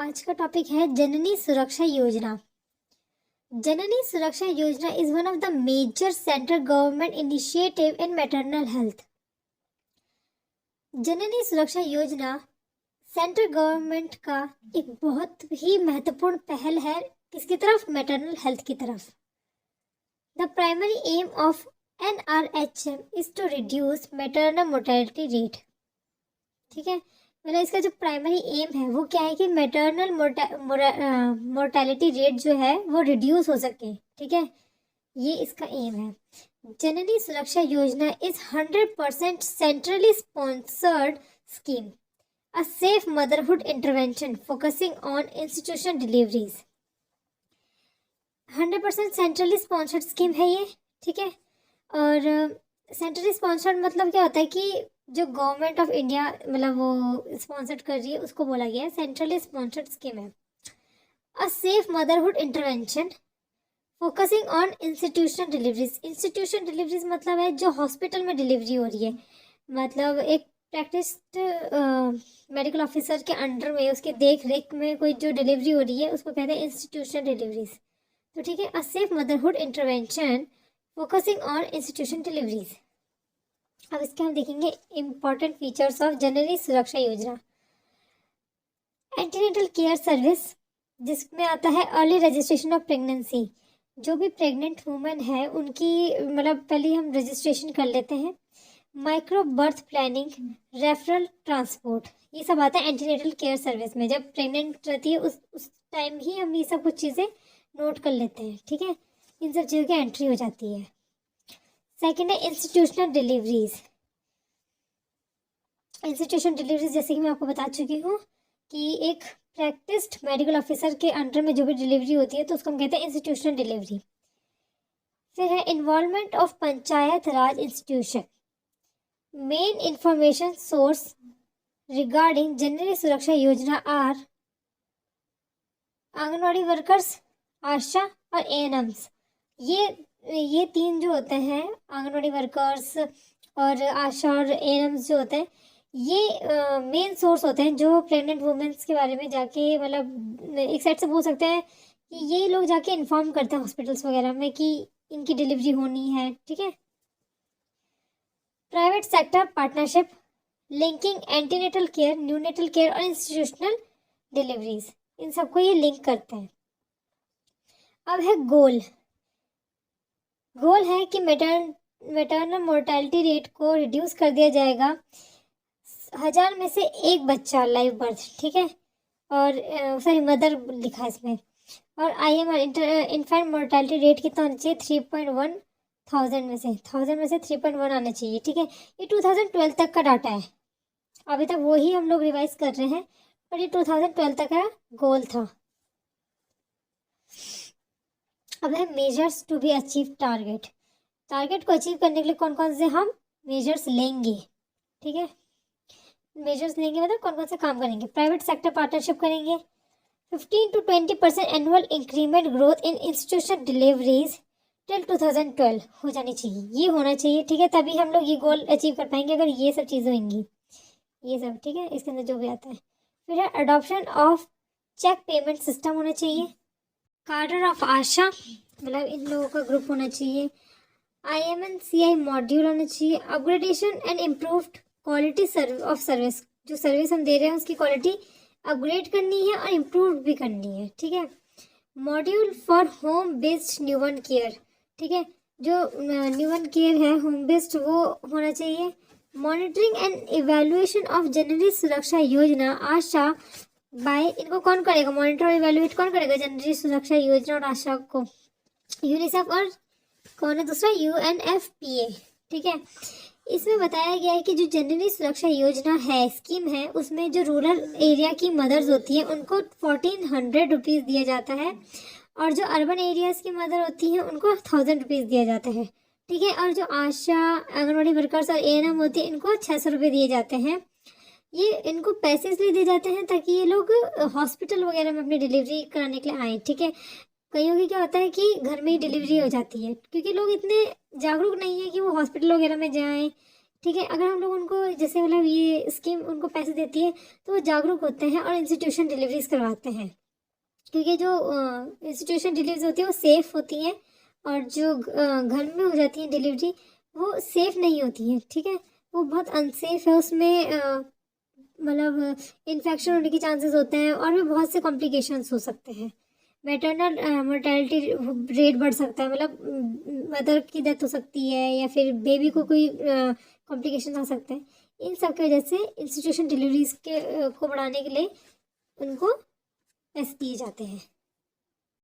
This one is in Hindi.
आज का टॉपिक है जननी सुरक्षा योजना। Janani Suraksha Yojana is one of the major central government initiative in maternal health. Janani Suraksha Yojana central government का एक बहुत ही महत्वपूर्ण पहल है। किसकी तरफ? मैटरनल हेल्थ की तरफ। The primary aim of NRHM is to reduce maternal mortality rate. ठीक है, मतलब इसका जो प्राइमरी एम है वो क्या है कि मैटरनल मोर्टेलिटी रेट जो है वो रिड्यूस हो सके। ठीक है, ये इसका एम है। जननी Suraksha Yojana is 100% centrally sponsored scheme, a safe motherhood intervention focusing on institution deliveries. 100% centrally sponsored scheme है ये। ठीक है, और सेंट्रली स्पॉन्सर्ड मतलब क्या होता है कि जो गवर्नमेंट ऑफ इंडिया मतलब वो स्पॉन्सर्ड कर रही है उसको बोला गया है सेंट्रली स्पॉन्सर्ड स्कीम है। A safe motherhood intervention focusing on institutional deliveries. Institution deliveries मतलब है जो हॉस्पिटल में डिलीवरी हो रही है, मतलब एक प्रैक्टिस्ड मेडिकल ऑफिसर के अंडर में उसके देख रेख में कोई जो डिलीवरी हो रही है उसको कहते हैं इंस्टीट्यूशनल डिलीवरीज। तो ठीक है, a safe motherhood intervention focusing on institution deliveries. अब इसके हम देखेंगे इंपॉर्टेंट फीचर्स ऑफ जननी सुरक्षा योजना। एंटीनेटल केयर सर्विस, जिसमें आता है अर्ली रजिस्ट्रेशन ऑफ प्रेगनेंसी। जो भी प्रेग्नेंट वुमेन है उनकी मतलब पहले हम रजिस्ट्रेशन कर लेते हैं। Micro birth planning, referral transport, ये सब आता है एंटीनेटल केयर सर्विस में। जब प्रेग्नेंट रहती है उस टाइम ही हम ये सब कुछ चीज़ें नोट कर लेते हैं। ठीक है, इन सब चीज़ों की एंट्री हो जाती है। सेकेंड है इंस्टीट्यूशनल डिलीवरीज। इंस्टीट्यूशन डिलीवरीज जैसे कि मैं आपको बता चुकी हूँ कि एक प्रैक्टिस्ड मेडिकल ऑफिसर के अंडर में जो भी डिलीवरी होती है तो उसको हम कहते हैं इंस्टीट्यूशनल डिलीवरी। फिर है involvement of panchayat raj institution. Main information source regarding Janani Suraksha Yojana are anganwadi workers, आशा और ANMs। ये तीन जो होते हैं, आंगनवाड़ी वर्कर्स और आशा और ANMs जो होते हैं, ये मेन सोर्स होते हैं जो प्रेग्नेंट वुमेन्स के बारे में जाके मतलब एक साइड से बोल सकते हैं कि ये लोग जाके इन्फॉर्म करते हैं हॉस्पिटल्स वगैरह में कि इनकी डिलीवरी होनी है। ठीक है, private sector partnership linking antenatal care, neonatal care और इंस्टीट्यूशनल डिलीवरीज, इन सबको ये लिंक करते हैं। अब है गोल है कि मैटरनल मोर्टेलिटी रेट को रिड्यूस कर दिया जाएगा 1000 में से एक बच्चा लाइव बर्थ। ठीक है, और सॉरी मदर लिखा है इसमें। और IMR इन्फेंट मोर्टेलिटी रेट कितना होना चाहिए? 3.1 1000 में से 3.1 आना चाहिए। ठीक है, ये 2012 तक का डाटा है, अभी तक वही हम लोग रिवाइज कर रहे हैं, पर ये 2012 तक का गोल था। अब है measures to be achieve target. Target को अचीव करने के लिए कौन कौन से हम मेजर्स लेंगे? ठीक है, मेजर्स लेंगे मतलब कौन कौन से काम करेंगे? प्राइवेट सेक्टर पार्टनरशिप करेंगे। 15 to 20% annual increment growth in institution deliveries till 2012 हो जानी चाहिए, ये होना चाहिए। ठीक है, तभी हम लोग ये गोल अचीव कर पाएंगे अगर ये सब चीज़ें होंगी, ये सब। ठीक है, इसके अंदर जो भी आता है। फिर है adoption of cheque payment system होना चाहिए। कार्डर ऑफ आशा, मतलब इन लोगों का ग्रुप होना चाहिए। IMNCI मॉड्यूल होना चाहिए। Upgradation and improved quality of service, जो सर्विस हम दे रहे हैं उसकी क्वालिटी अपग्रेड करनी है और इम्प्रूव भी करनी है। ठीक है, module for home based newborn care. ठीक है, जो न्यूबॉर्न केयर है होम बेस्ड वो होना चाहिए। मॉनिटरिंग एंड इवेल्युएशन ऑफ जननी सुरक्षा योजना आशा बाय, इनको कौन करेगा? मॉनिटर और इवेल्युएट कौन करेगा जननी सुरक्षा योजना और आशा को? यूनिसेफ और कौन है दूसरा? UNFPA। ठीक है, इसमें बताया गया है कि जो जननी सुरक्षा योजना है, स्कीम है, उसमें जो रूरल एरिया की मदर्स होती हैं उनको 1400 रुपीज़ दिया जाता है, और जो अर्बन एरियाज़ की मदर होती हैं उनको 1000 रुपीज़ दिया जाता है। ठीक है, और जो आशा, आंगनवाड़ी वर्कर्स और ANM होती है इनको 600 रुपये दिए जाते हैं। ये इनको पैसे इसलिए दिए जाते हैं ताकि ये लोग हॉस्पिटल वगैरह में अपनी डिलीवरी कराने के लिए आए। ठीक है, कईयों की क्या होता है कि घर में ही डिलीवरी हो जाती है, क्योंकि लोग इतने जागरूक नहीं है कि वो हॉस्पिटल वगैरह में जाएं ठीक है। अगर हम लोग उनको जैसे मतलब ये स्कीम उनको पैसे देती है तो वो जागरूक होते हैं और इंस्टीट्यूशन डिलीवरीज करवाते हैं, क्योंकि जो इंस्टीट्यूशन डिलीवरीज होती है वो सेफ़ होती हैं, और जो घर में हो जाती है डिलीवरी वो सेफ़ नहीं होती है, ठीक है। वो बहुत अनसेफ है, उसमें मतलब इन्फेक्शन होने के चांसेस होते हैं और भी बहुत से कॉम्प्लिकेशंस हो सकते हैं। मैटरनल मोर्टेलिटी रेट बढ़ सकता है, मतलब मदर की डेथ हो सकती है या फिर बेबी को कोई कॉम्प्लिकेशन आ सकते हैं। इन सब की वजह से इंस्टीट्यूशन डिलीवरीज के को बढ़ाने के लिए उनको पैसे दिए जाते हैं।